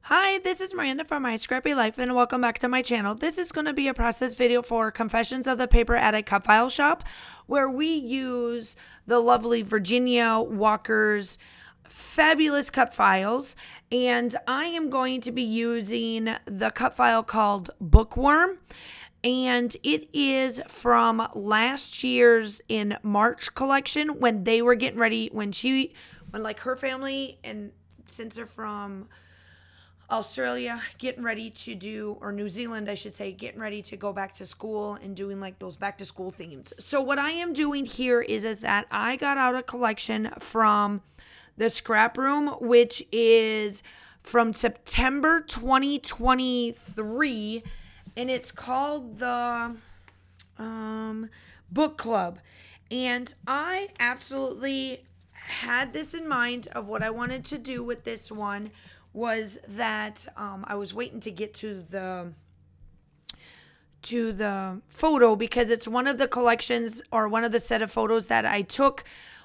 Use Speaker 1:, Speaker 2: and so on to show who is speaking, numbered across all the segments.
Speaker 1: Hi, this is Miranda from My Scrappy Life and welcome back to my channel. This is going to be a process video for Confessions of the Paper Addict Cut File Shop, where we use the lovely Virginia Walker's fabulous cut files, and I am going to be using the cut file called Bookworm, and it is from last year's in March collection when they were getting ready, when like her family, and since they're from Australia, getting ready to do, or New Zealand, I should say, getting ready to go back to school and doing like those back to school themes. So what I am doing here is that I got out a collection from the Scrap Room, which is from September 2023, and it's called the Book Club. And I absolutely had this in mind of what I wanted to do with this one was that I was waiting to get to the photo because it's one of the collections or one of the set of photos that I took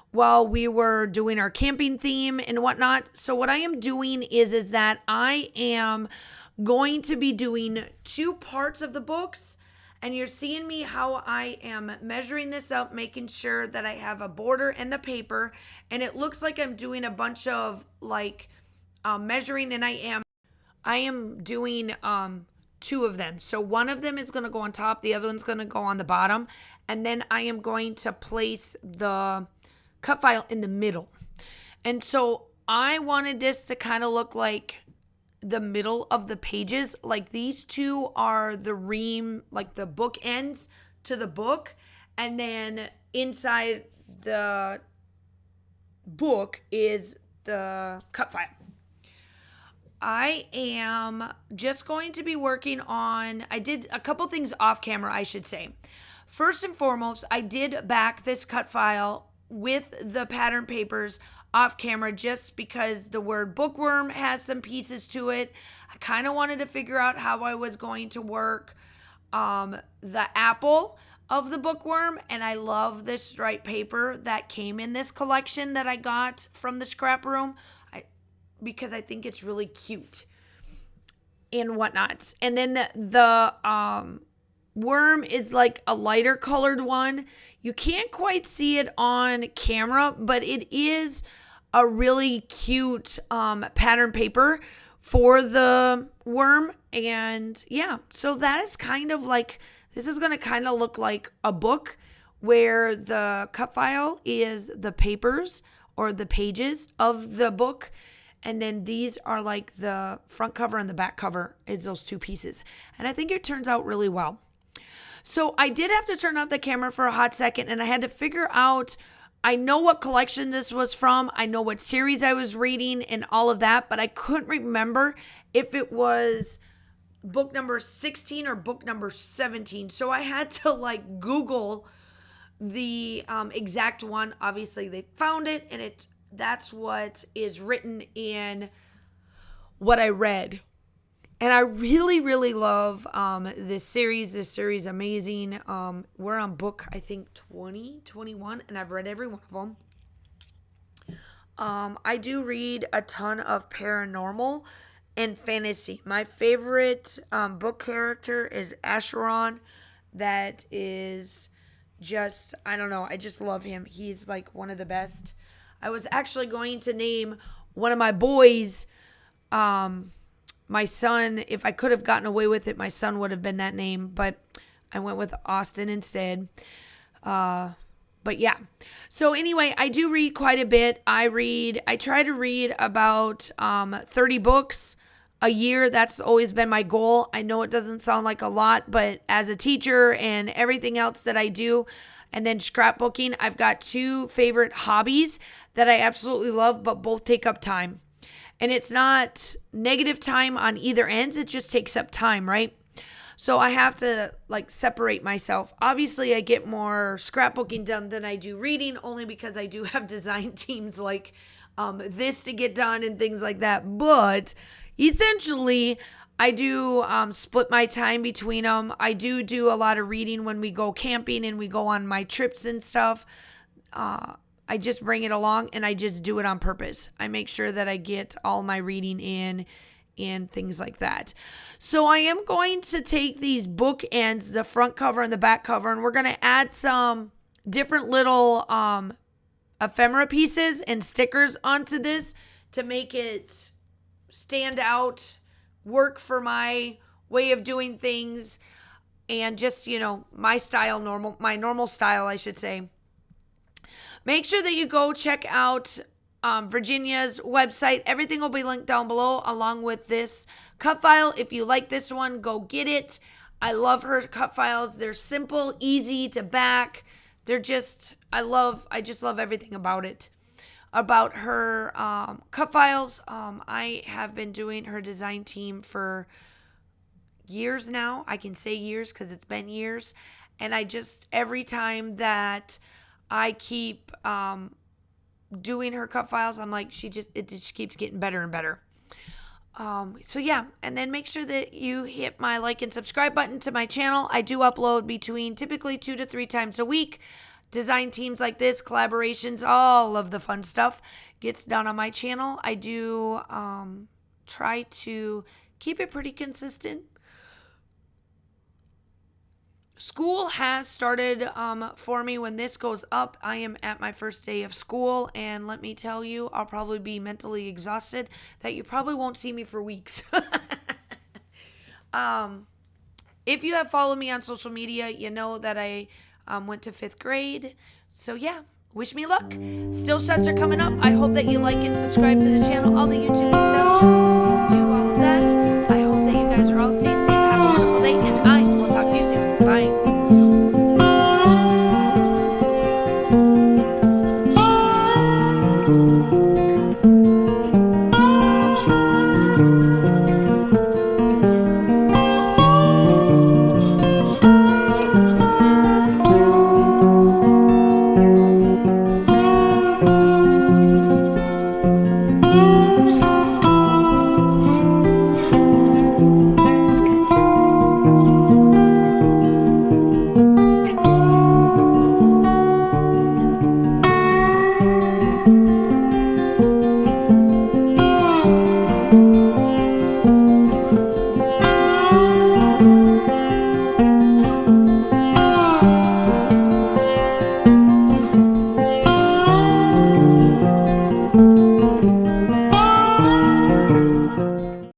Speaker 1: while we were doing our camping theme and whatnot. So what I am doing is that I am going to be doing two parts of the books, and you're seeing me how I am measuring this up, making sure that I have a border and the paper, and it looks like I'm doing a bunch of like measuring, and I am doing two of them. So one of them is going to go on top, the other one's going to go on the bottom, and then I am going to place the cut file in the middle. And so I wanted this to kind of look like the middle of the pages. Like these two are the ream, like the book ends to the book, and then inside the book is the cut file. I am just going to be working on, I did a couple things off camera, I should say. First and foremost, I did back this cut file with the pattern papers off camera just because the word bookworm has some pieces to it. I kind of wanted to figure out how I was going to work the apple of the bookworm, and I love this striped paper that came in this collection that I got from the scrap room because I think it's really cute and whatnot. And then the worm is like a lighter colored one. You can't quite see it on camera, but it is a really cute pattern paper for the worm. And yeah, so that is kind of like, this is going to kind of look like a book where the cut file is the papers or the pages of the book. And then these are like the front cover and the back cover is those two pieces. And I think it turns out really well. So I did have to turn off the camera for a hot second, and I had to figure out, I know what collection this was from, I know what series I was reading and all of that, but I couldn't remember if it was book number 16 or book number 17. So I had to like Google the exact one. Obviously they found it, and that's what is written in what I read. And I really, really love this series. This series is amazing. We're on book, I think, 20, 21, and I've read every one of them. I do read a ton of paranormal and fantasy. My favorite book character is Asheron. That is just, I don't know, I just love him. He's like one of the best. I was actually going to name one of my boys, my son. If I could have gotten away with it, my son would have been that name, but I went with Austin instead. But yeah. So anyway, I do read quite a bit. I try to read about 30 books a year. That's always been my goal. I know it doesn't sound like a lot, but as a teacher and everything else that I do, and then scrapbooking, I've got two favorite hobbies that I absolutely love, but both take up time. And it's not negative time on either ends. It just takes up time, right? So I have to like separate myself. Obviously, I get more scrapbooking done than I do reading, only because I do have design teams like this to get done and things like that. But essentially, I do split my time between them. I do a lot of reading when we go camping and we go on my trips and stuff. I just bring it along and I just do it on purpose. I make sure that I get all my reading in and things like that. So I am going to take these bookends, the front cover and the back cover, and we're going to add some different little ephemera pieces and stickers onto this to make it stand out, work for my way of doing things, and just, my style, my normal style, I should say. Make sure that you go check out Virginia's website. Everything will be linked down below along with this cut file. If you like this one, go get it. I love her cut files. They're simple, easy to back. They're just, I just love everything about it. About her cut files. I have been doing her design team for years now. I can say years because it's been years. And every time that I keep doing her cut files, I'm like, it just keeps getting better and better. So yeah, and then make sure that you hit my like and subscribe button to my channel. I do upload between typically 2 to 3 times a week. Design teams like this, collaborations, all of the fun stuff gets done on my channel. I do try to keep it pretty consistent. School has started for me. When this goes up, I am at my first day of school, and let me tell you, I'll probably be mentally exhausted that you probably won't see me for weeks. If you have followed me on social media, you know that I went to 5th grade. So yeah, wish me luck. Still shots are coming up. I hope that you like and subscribe to the channel, all the YouTube stuff.